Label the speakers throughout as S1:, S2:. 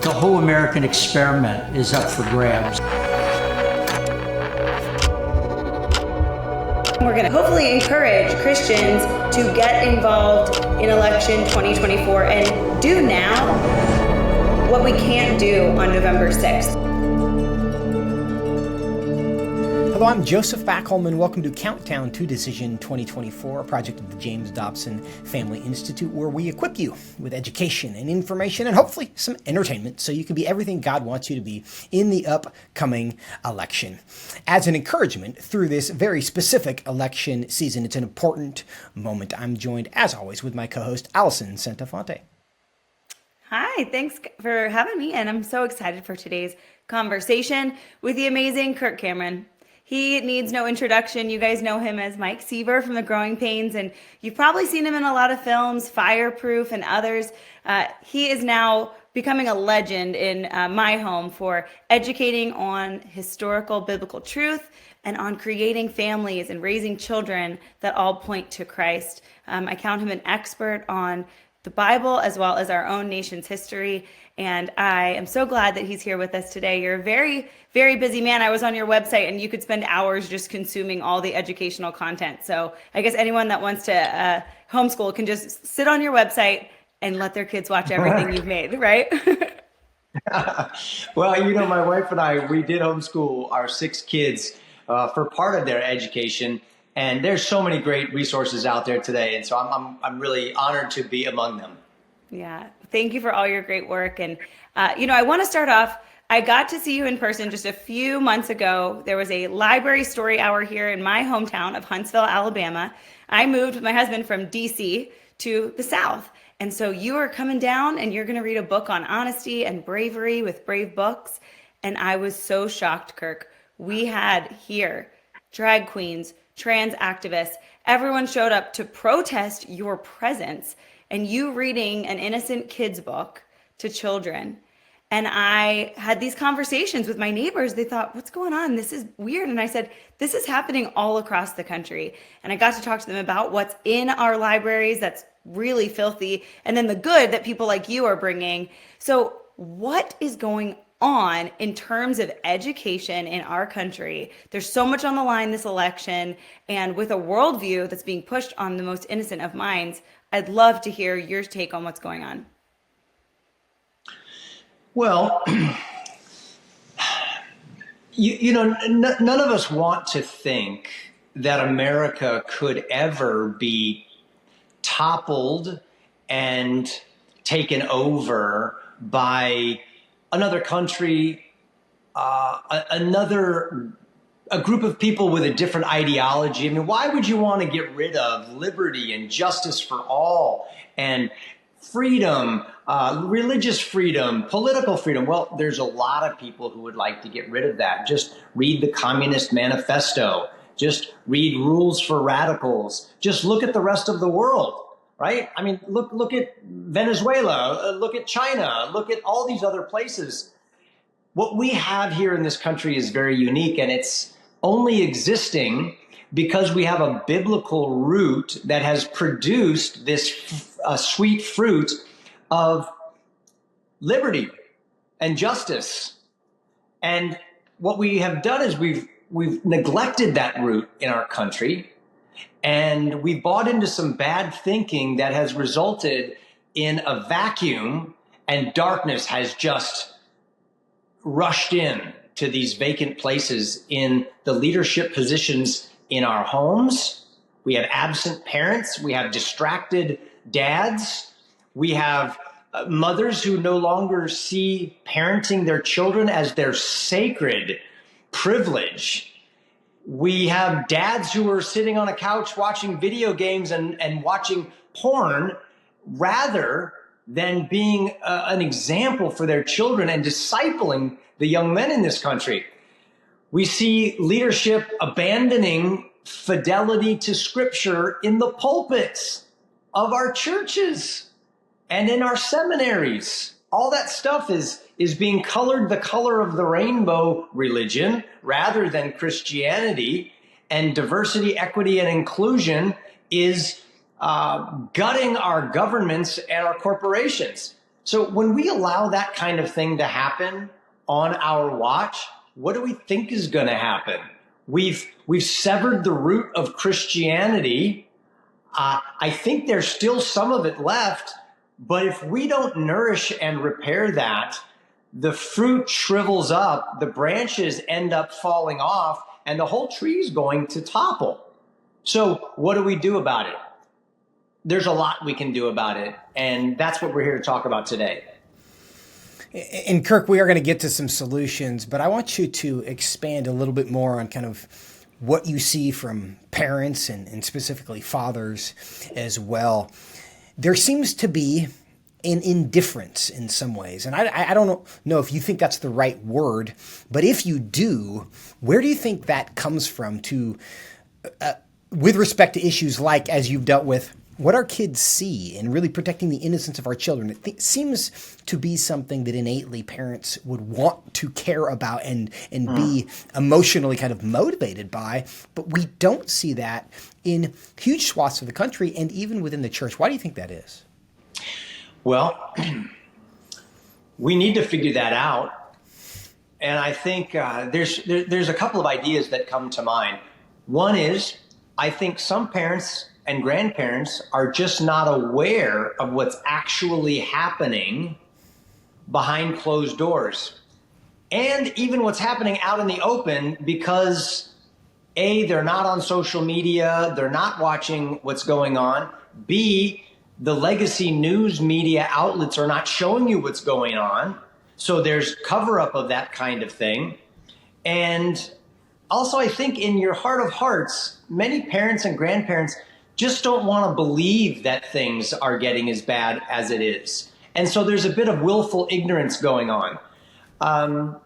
S1: The whole American experiment is up for grabs.
S2: We're going to hopefully encourage Christians to get involved in election 2024 and do now what we can't do on November 6th.
S3: Hello, I'm Joseph Backholm, and welcome to Countdown to Decision 2024, a project of the Dobson Family Institute, where we equip you with education and information and hopefully some entertainment so you can be everything God wants you to be in the upcoming election. As an encouragement through this very specific election season, it's an important moment. I'm joined, as always, with my co-host, Alison Centofante.
S2: Hi, thanks for having me, and I'm so excited for today's conversation with the amazing Kirk Cameron. He needs no introduction. You guys know him as Mike Seaver from The Growing Pains, and you've probably seen him in a lot of films, Fireproof and others. He is now becoming a legend in my home for educating on historical biblical truth and on creating families and raising children that all point to Christ. I count him an expert on the Bible as well as our own nation's history. And I am so glad that he's here with us today. You're a very, very busy man. I was on your website and you could spend hours just consuming all the educational content. So I guess anyone that wants to homeschool can just sit on your website and let their kids watch everything you've made, right?
S4: Well, you know, my wife and I, we did homeschool our 6 kids for part of their education. And there's so many great resources out there today. And so I'm really honored to be among them.
S2: Yeah. Thank you for all your great work. And, I want to start off. I got to see you in person just a few months ago. There was a library story hour here in my hometown of Huntsville, Alabama. I moved with my husband from DC to the South. And so you are coming down and you're going to read a book on honesty and bravery with Brave Books. And I was so shocked, Kirk. We had here drag queens, trans activists, everyone showed up to protest your presence and you reading an innocent kid's book to children. And I had these conversations with my neighbors. They thought, what's going on? This is weird. And I said, this is happening all across the country. And I got to talk to them about what's in our libraries that's really filthy, and then the good that people like you are bringing. So what is going on in terms of education in our country? There's so much on the line this election, and with a worldview that's being pushed on the most innocent of minds, I'd love to hear your take on what's going on.
S4: Well, none of us want to think that America could ever be toppled and taken over by another country, a group of people with a different ideology. I mean, why would you want to get rid of liberty and justice for all and freedom, religious freedom, political freedom? Well, there's a lot of people who would like to get rid of that. Just read the Communist Manifesto. Just read Rules for Radicals. Just look at the rest of the world, right? I mean, look at Venezuela, look at China, look at all these other places. What we have here in this country is very unique, and it's only existing because we have a biblical root that has produced this sweet fruit of liberty and justice. And what we have done is we've neglected that root in our country, and we bought into some bad thinking that has resulted in a vacuum, and darkness has just rushed in to these vacant places in the leadership positions in our homes. We have absent parents. We have distracted dads. We have mothers who no longer see parenting their children as their sacred privilege. We have dads who are sitting on a couch watching video games and watching porn rather than being an example for their children and discipling the young men in this country. We see leadership abandoning fidelity to Scripture in the pulpits of our churches and in our seminaries. All that stuff is being colored the color of the rainbow religion rather than Christianity, and diversity, equity, and inclusion is gutting our governments and our corporations. So when we allow that kind of thing to happen on our watch, what do we think is going to happen? We've severed the root of Christianity. I think there's still some of it left, but if we don't nourish and repair that, the fruit shrivels up, the branches end up falling off, and the whole tree is going to topple. So what do we do about it? There's a lot we can do about it, and that's what we're here to talk about today.
S3: And Kirk, we are going to get to some solutions, but I want you to expand a little bit more on kind of what you see from parents and specifically fathers as well. There seems to be an indifference in some ways, and I don't know if you think that's the right word, but if you do, where do you think that comes from to, with respect to issues like, as you've dealt with, what our kids see and really protecting the innocence of our children? It seems to be something that innately parents would want to care about and be emotionally kind of motivated by, but we don't see that in huge swaths of the country and even within the church. Why do you think that is?
S4: Well, we need to figure that out. And I think there's a couple of ideas that come to mind. One is, I think some parents and grandparents are just not aware of what's actually happening behind closed doors. And even what's happening out in the open, because A, they're not on social media, they're not watching what's going on. B, the legacy news media outlets are not showing you what's going on. So there's cover up of that kind of thing. And also, I think in your heart of hearts, many parents and grandparents just don't want to believe that things are getting as bad as it is. And so there's a bit of willful ignorance going on.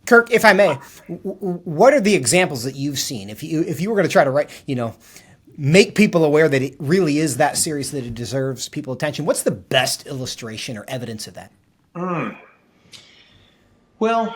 S3: Kirk, if I may, what are the examples that you've seen? If you were going to try to make people aware that it really is that serious, that it deserves people's attention, what's the best illustration or evidence of that?
S4: Well,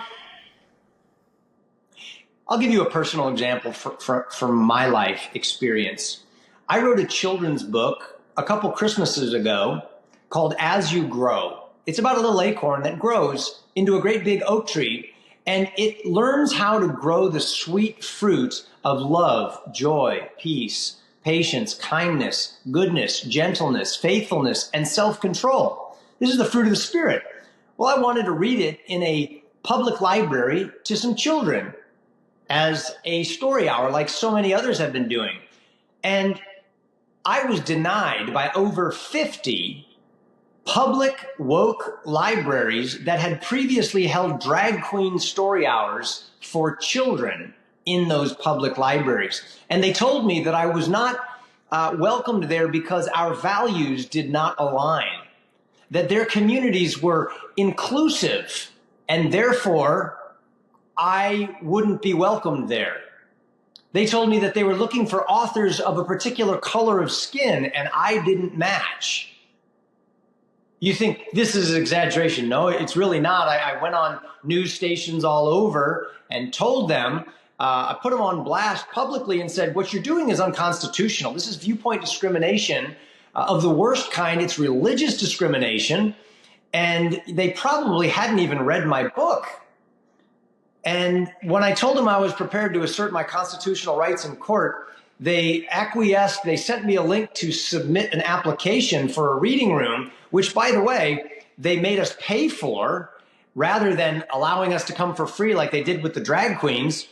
S4: I'll give you a personal example from my life experience. I wrote a children's book a couple Christmases ago called As You Grow. It's about a little acorn that grows into a great big oak tree, and it learns how to grow the sweet fruit of love, joy, peace, patience, kindness, goodness, gentleness, faithfulness, and self-control. This is the fruit of the Spirit. Well, I wanted to read it in a public library to some children as a story hour, like so many others have been doing. And I was denied by over 50 public woke libraries that had previously held drag queen story hours for children in those public libraries. And they told me that I was not welcomed there because our values did not align, that their communities were inclusive, and therefore I wouldn't be welcomed there. They told me that they were looking for authors of a particular color of skin, and I didn't match. You think this is an exaggeration? No, it's really not. I went on news stations all over and told them, I put them on blast publicly and said, what you're doing is unconstitutional. This is viewpoint discrimination of the worst kind. It's religious discrimination. And they probably hadn't even read my book. And when I told them I was prepared to assert my constitutional rights in court, they acquiesced. They sent me a link to submit an application for a reading room, which, by the way, they made us pay for rather than allowing us to come for free like they did with the drag queens.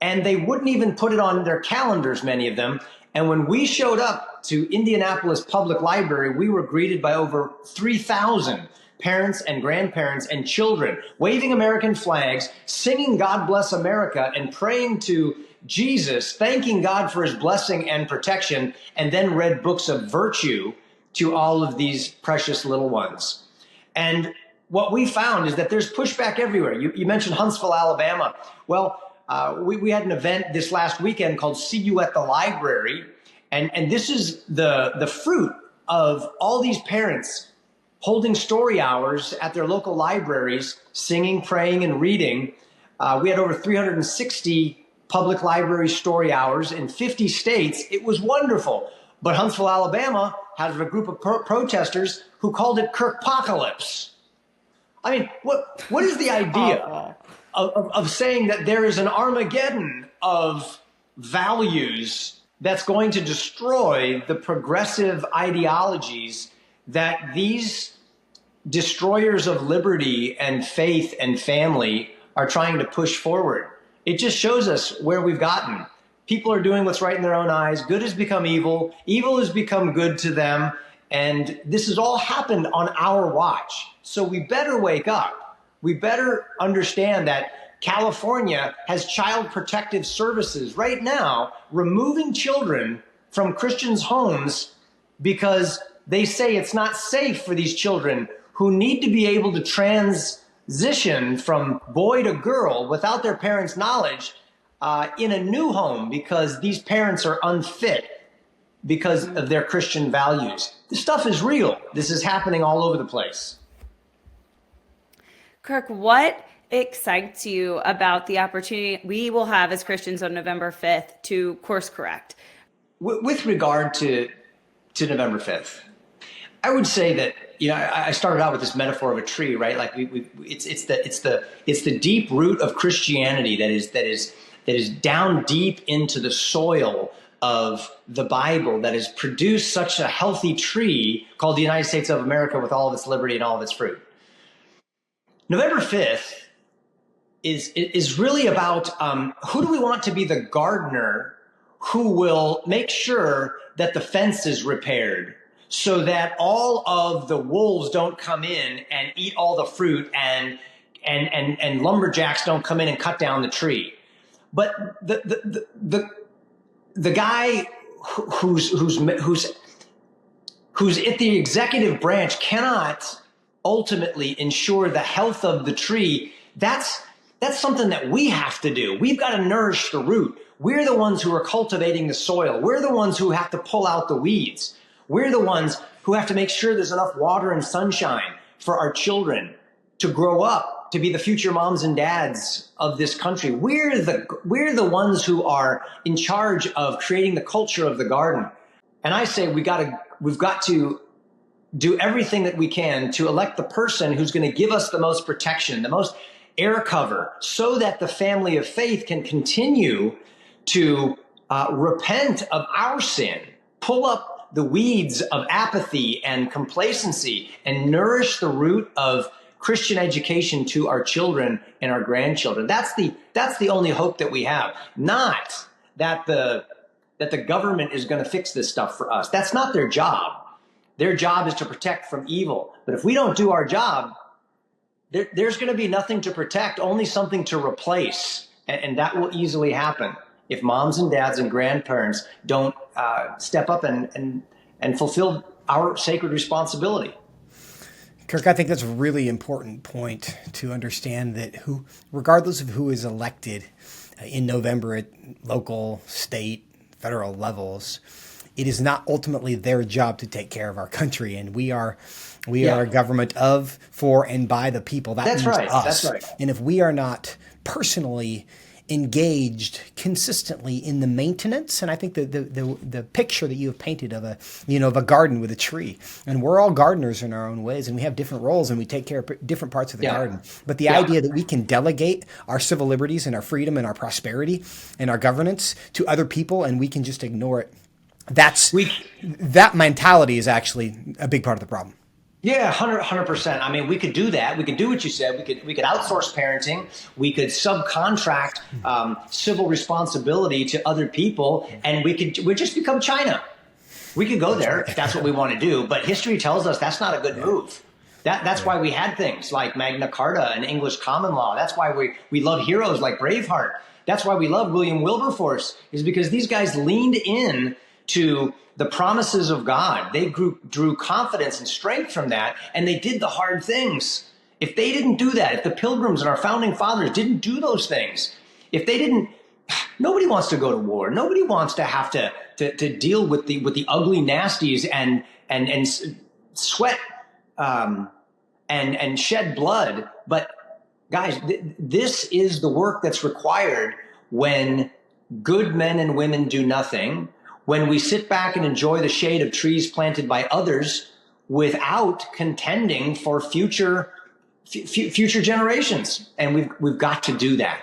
S4: And they wouldn't even put it on their calendars, many of them. And when we showed up to Indianapolis Public Library, we were greeted by over 3,000 parents and grandparents and children waving American flags, singing God Bless America, and praying to Jesus, thanking God for his blessing and protection, and then read books of virtue to all of these precious little ones. And what we found is that there's pushback everywhere. You mentioned Huntsville, Alabama. Well, we had an event this last weekend called See You at the Library. And this is the fruit of all these parents holding story hours at their local libraries, singing, praying, and reading. We had over 360 public library story hours in 50 states. It was wonderful. But Huntsville, Alabama a group of protesters who called it Kirkpocalypse. I mean, what is the idea of saying that there is an Armageddon of values that's going to destroy the progressive ideologies that these destroyers of liberty and faith and family are trying to push forward? It just shows us where we've gotten. People are doing what's right in their own eyes. Good has become evil. Evil has become good to them. And this has all happened on our watch. So we better wake up. We better understand that California has child protective services right now removing children from Christians' homes because they say it's not safe for these children who need to be able to transition from boy to girl without their parents' knowledge in a new home because these parents are unfit because of their Christian values. This stuff is real. This is happening all over the place.
S2: Kirk, what excites you about the opportunity we will have as Christians on November 5th to course correct?
S4: With regard to November 5th, I would say that, I started out with this metaphor of a tree, right? Like it's the deep root of Christianity that is down deep into the soil of the Bible that has produced such a healthy tree called the United States of America with all of its liberty and all of its fruit. November 5th is really about who do we want to be the gardener who will make sure that the fence is repaired so that all of the wolves don't come in and eat all the fruit and lumberjacks don't come in and cut down the tree. But the guy who's at the executive branch cannot ultimately ensure the health of the tree. That's something that we have to do. We've got to nourish the root. We're the ones who are cultivating the soil. We're the ones who have to pull out the weeds. We're the ones who have to make sure there's enough water and sunshine for our children to grow up to be the future moms and dads of this country. We're the ones who are in charge of creating the culture of the garden. And I say we've got to do everything that we can to elect the person who's going to give us the most protection, the most air cover, so that the family of faith can continue to repent of our sin, pull up the weeds of apathy and complacency, and nourish the root of Christian education to our children and our grandchildren. That's the only hope that we have. Not that the government is going to fix this stuff for us. That's not their job. Their job is to protect from evil. But if we don't do our job, there's going to be nothing to protect, only something to replace. And that will easily happen if moms and dads and grandparents don't step up and fulfill our sacred responsibility.
S3: Kirk, I think that's a really important point to understand that regardless of who is elected in November at local, state, federal levels, it is not ultimately their job to take care of our country. And we are a government of, for, and by the people. That's means right. Us. That's right. And if we are not personally engaged consistently in the maintenance, and I think the picture that you have painted of a garden with a tree, and we're all gardeners in our own ways, and we have different roles, and we take care of different parts of the garden. But the idea that we can delegate our civil liberties and our freedom and our prosperity and our governance to other people, and we can just ignore it, that mentality is actually a big part of the problem.
S4: Yeah, 100%. I mean, we could do that. We could do what you said. We could outsource parenting. We could subcontract civil responsibility to other people, and we'd just become China. We could go there if that's what we want to do. But history tells us that's not a good move. That's why we had things like Magna Carta and English common law. That's why we love heroes like Braveheart. That's why we love William Wilberforce, is because these guys leaned in to the promises of God. They drew confidence and strength from that, and they did the hard things. If they didn't do that, if the Pilgrims and our founding fathers didn't do those things, if they didn't, nobody wants to go to war. Nobody wants to have to deal with the ugly nasties and sweat and shed blood. But guys, this is the work that's required when good men and women do nothing, when we sit back and enjoy the shade of trees planted by others without contending for future generations. And we've got to do that.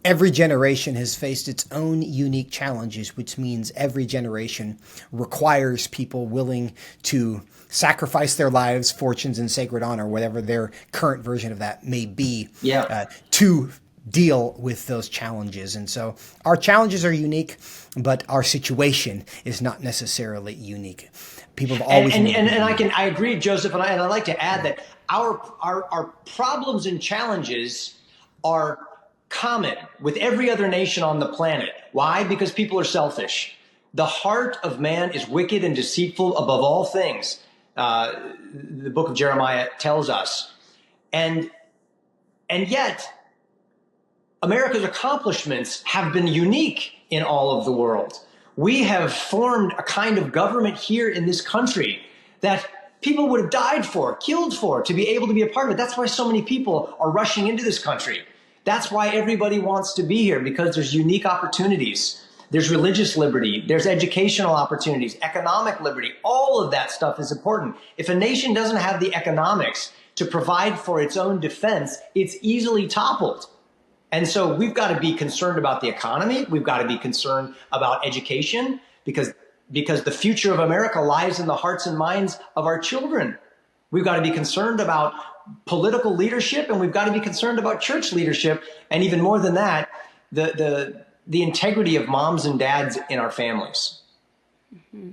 S3: Every generation has faced its own unique challenges, which means every generation requires people willing to sacrifice their lives, fortunes, and sacred honor, whatever their current version of that may be, to deal with those challenges. And so our challenges are unique, but our situation is not necessarily unique. People have always
S4: I agree, Joseph, and I'd like to add that our problems and challenges are common with every other nation on the planet. Why? Because people are selfish. The heart of man is wicked and deceitful above all things. The book of Jeremiah tells us. And yet, America's accomplishments have been unique in all of the world. We have formed a kind of government here in this country that people would have died for, killed for, to be able to be a part of it. That's why so many people are rushing into this country. That's why everybody wants to be here, because there's unique opportunities. There's religious liberty. There's educational opportunities, economic liberty. All of that stuff is important. If a nation doesn't have the economics to provide for its own defense, it's easily toppled. And so we've got to be concerned about the economy. We've got to be concerned about education, because the future of America lies in the hearts and minds of our children. We've got to be concerned about political leadership, and we've got to be concerned about church leadership, and even more than that, the integrity of moms and dads in our families.
S2: Mm-hmm.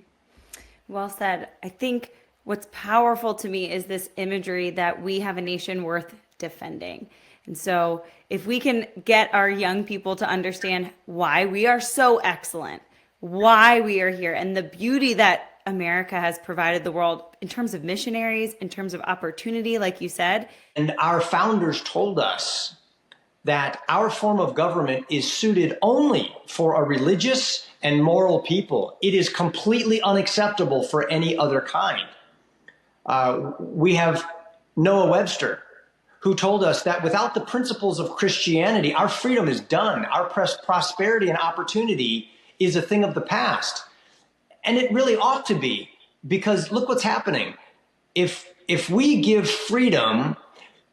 S2: Well said. I think what's powerful to me is this imagery that we have a nation worth defending. And so if we can get our young people to understand why we are so excellent, why we are here, and the beauty that America has provided the world in terms of missionaries, in terms of opportunity, like you said.
S4: And our founders told us that our form of government is suited only for a religious and moral people. It is completely unacceptable for any other kind. We have Noah Webster, who told us that without the principles of Christianity, our freedom is done. Our prosperity and opportunity is a thing of the past. And it really ought to be, because look what's happening. If we give freedom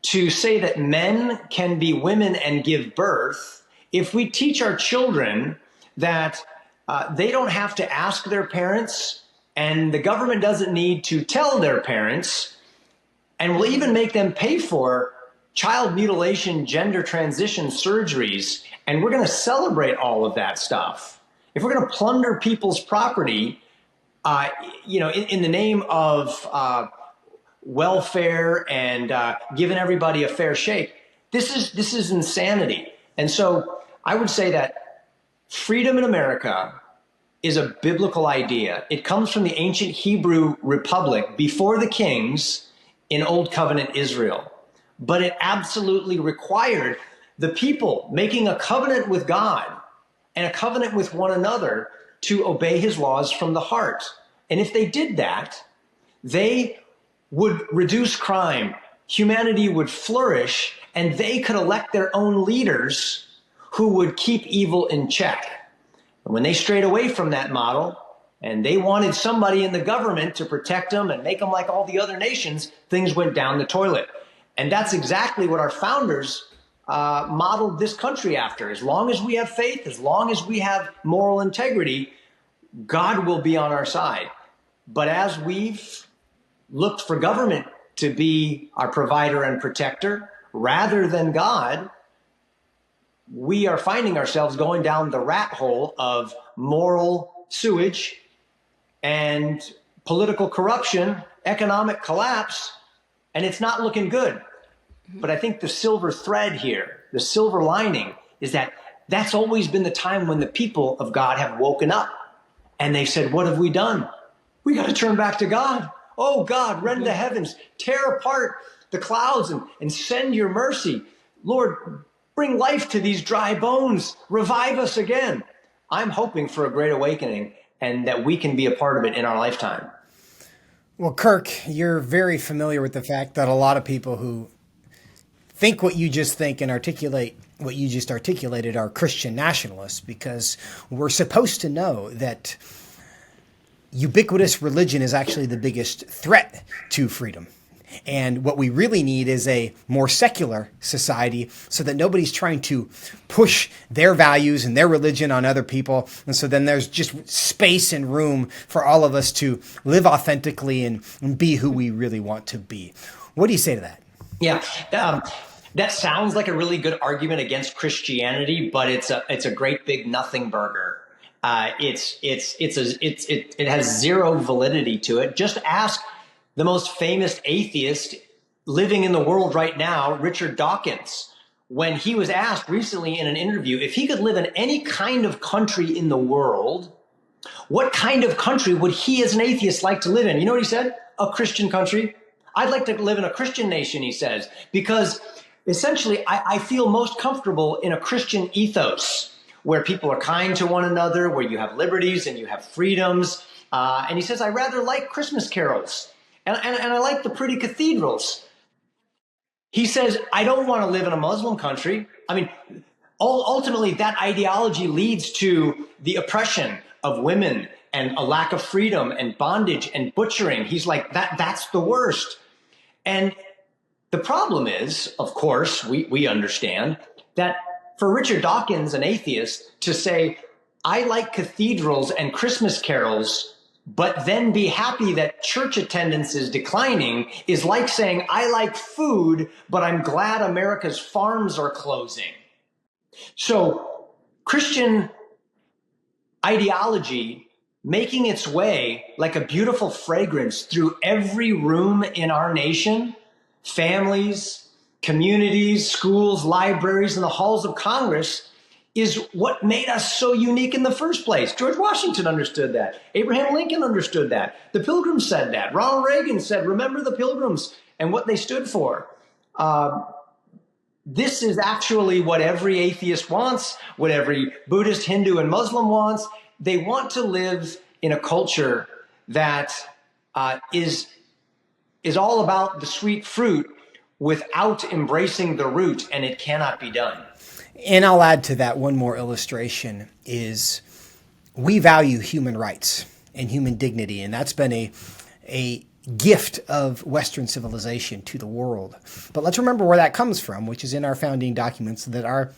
S4: to say that men can be women and give birth, if we teach our children that they don't have to ask their parents and the government doesn't need to tell their parents, and we'll even make them pay for child mutilation, gender transition surgeries, and we're going to celebrate all of that stuff. If we're going to plunder people's property, in the name of welfare and giving everybody a fair shake, this is insanity. And so I would say that freedom in America is a biblical idea. It comes from the ancient Hebrew republic before the kings in Old Covenant Israel. But it absolutely required the people making a covenant with God and a covenant with one another to obey his laws from the heart. And if they did that, they would reduce crime, humanity would flourish, and they could elect their own leaders who would keep evil in check. And when they strayed away from that model, and they wanted somebody in the government to protect them and make them like all the other nations, things went down the toilet. And that's exactly what our founders modeled this country after. As long as we have faith, as long as we have moral integrity, God will be on our side. But as we've looked for government to be our provider and protector rather than God, we are finding ourselves going down the rat hole of moral sewage and political corruption, economic collapse, and it's not looking good. But I think the silver thread here, the silver lining, is that that's always been the time when the people of God have woken up and they said, what have we done? We got to turn back to God. Oh, God, rend the heavens, tear apart the clouds and send your mercy. Lord, bring life to these dry bones. Revive us again. I'm hoping for a great awakening and that we can be a part of it in our lifetime.
S3: Well, Kirk, you're very familiar with the fact that a lot of people who think what you just think and articulate what you just articulated are Christian nationalists, because we're supposed to know that ubiquitous religion is actually the biggest threat to freedom. And what we really need is a more secular society so that nobody's trying to push their values and their religion on other people. And so then there's just space and room for all of us to live authentically and be who we really want to be. What do you say to that?
S4: Yeah, that sounds like a really good argument against Christianity, but it's a great big nothing burger. It has zero validity to it. Just ask the most famous atheist living in the world right now, Richard Dawkins, when he was asked recently in an interview if he could live in any kind of country in the world, what kind of country would he as an atheist like to live in? You know what he said? A Christian country. I'd like to live in a Christian nation, he says, because essentially I feel most comfortable in a Christian ethos where people are kind to one another, where you have liberties and you have freedoms. And he says, I rather like Christmas carols. And I like the pretty cathedrals. He says, I don't want to live in a Muslim country. I mean, ultimately, that ideology leads to the oppression of women and a lack of freedom and bondage and butchering. He's like, that's the worst. And the problem is, of course, we understand that for Richard Dawkins, an atheist, to say, I like cathedrals and Christmas carols, but then be happy that church attendance is declining is like saying, I like food, but I'm glad America's farms are closing. So Christian ideology making its way like a beautiful fragrance through every room in our nation, families, communities, schools, libraries, and the halls of Congress is what made us so unique in the first place. George Washington understood that. Abraham Lincoln understood that. The Pilgrims said that. Ronald Reagan said, remember the Pilgrims and what they stood for. This is actually what every atheist wants, what every Buddhist, Hindu, and Muslim wants. They want to live in a culture that is all about the sweet fruit without embracing the root, and it cannot be done.
S3: And I'll add to that one more illustration is we value human rights and human dignity, and that's been a gift of Western civilization to the world. But let's remember where that comes from, which is in our founding documents, that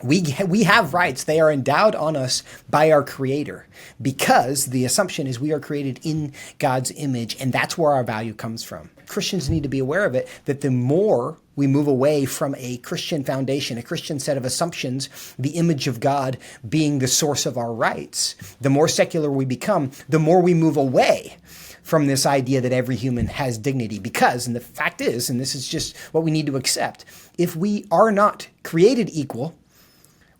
S3: we have rights. They are endowed on us by our Creator, because the assumption is we are created in God's image, and that's where our value comes from. Christians need to be aware of it, that the more we move away from a Christian foundation, a Christian set of assumptions, the image of God being the source of our rights, the more secular we become, the more we move away from this idea that every human has dignity. Because, and the fact is, and this is just what we need to accept, if we are not created equal,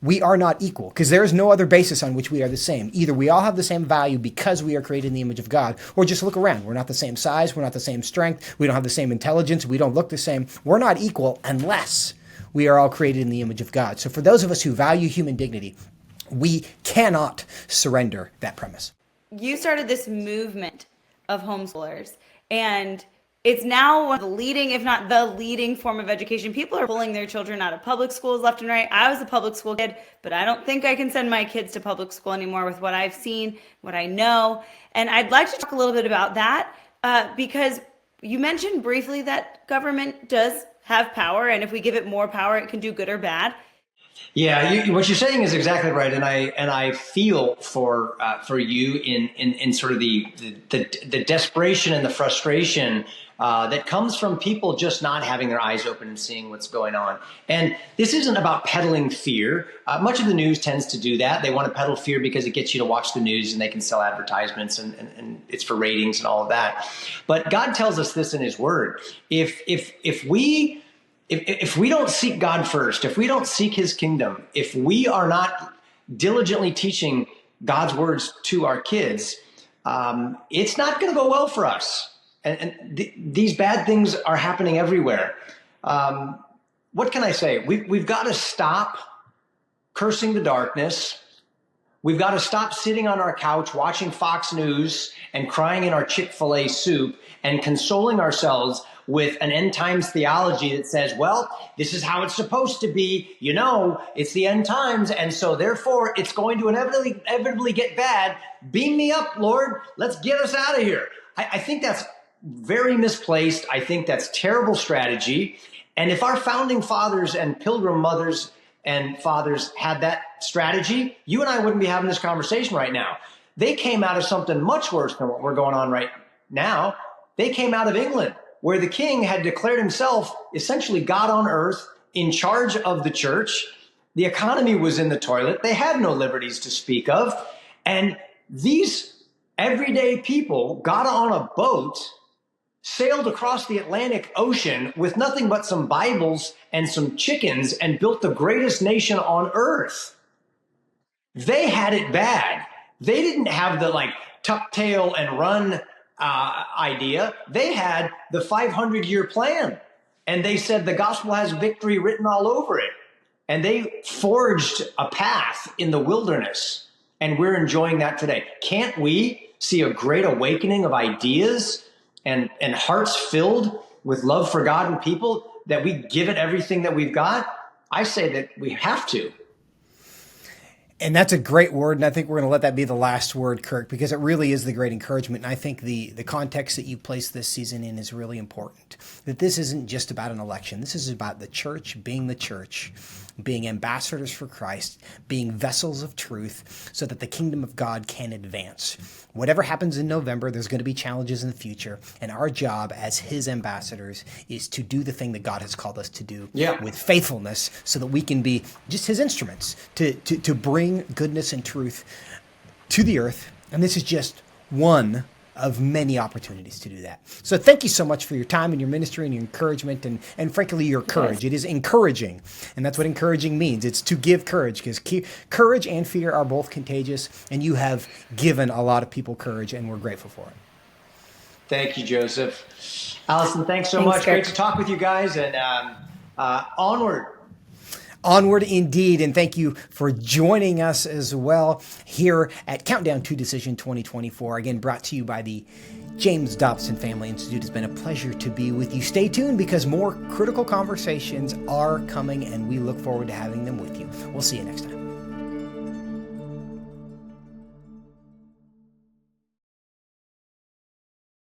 S3: we are not equal, because there is no other basis on which we are the same. Either we all have the same value because we are created in the image of God, or just look around. We're not the same size. We're not the same strength. We don't have the same intelligence. We don't look the same. We're not equal unless we are all created in the image of God. So for those of us who value human dignity, we cannot surrender that premise.
S2: You started this movement of homeschoolers, and it's now one of the leading, if not the leading form of education. People are pulling their children out of public schools left and right. I was a public school kid, but I don't think I can send my kids to public school anymore with what I've seen, what I know. And I'd like to talk a little bit about that because you mentioned briefly that government does have power, and if we give it more power, it can do good or bad.
S4: Yeah, what you're saying is exactly right, and I feel for you in sort of the desperation and the frustration that comes from people just not having their eyes open and seeing what's going on. And this isn't about peddling fear. Much of the news tends to do that. They want to peddle fear because it gets you to watch the news, and they can sell advertisements, and it's for ratings and all of that. But God tells us this in His Word: if we don't seek God first, if we don't seek His kingdom, if we are not diligently teaching God's words to our kids, it's not going to go well for us. And these bad things are happening everywhere. What can I say? We've got to stop cursing the darkness. We've got to stop sitting on our couch watching Fox News and crying in our Chick-fil-A soup and consoling ourselves with an end times theology that says, well, this is how it's supposed to be. You know, it's the end times. And so therefore it's going to inevitably get bad. Beam me up, Lord. Let's get us out of here. I think that's very misplaced. I think that's terrible strategy. And if our founding fathers and pilgrim mothers and fathers had that strategy, you and I wouldn't be having this conversation right now. They came out of something much worse than what we're going on right now. They came out of England, where the king had declared himself essentially God on earth, in charge of the church. The economy was in the toilet. They had no liberties to speak of. And these everyday people got on a boat, sailed across the Atlantic Ocean with nothing but some Bibles and some chickens, and built the greatest nation on earth. They had it bad. They didn't have the tuck tail and run idea. They had the 500-year plan. And they said the gospel has victory written all over it. And they forged a path in the wilderness. And we're enjoying that today. Can't we see a great awakening of ideas and hearts filled with love for God and people, that we give it everything that we've got? I say that we have to.
S3: And that's a great word, and I think we're going to let that be the last word, Kirk, because it really is the great encouragement. And I think the context that you place this season in is really important. That this isn't just about an election. This is about the church, being ambassadors for Christ, being vessels of truth, so that the kingdom of God can advance. Whatever happens in November, there's going to be challenges in the future, and our job as his ambassadors is to do the thing that God has called us to do with faithfulness, so that we can be just his instruments to bring goodness and truth to the earth. And this is just one of many opportunities to do that. So thank you so much for your time and your ministry and your encouragement and frankly, your courage. It is encouraging. And that's what encouraging means. It's to give courage, because courage and fear are both contagious, and you have given a lot of people courage, and we're grateful for it.
S4: Thank you, Joseph. Alison, thanks so much. Great to talk with you guys, and onward.
S3: Onward indeed, and thank you for joining us as well here at Countdown to Decision 2024. Again, brought to you by the James Dobson Family Institute. It's been a pleasure to be with you. Stay tuned, because more critical conversations are coming, and we look forward to having them with you. We'll see you next time.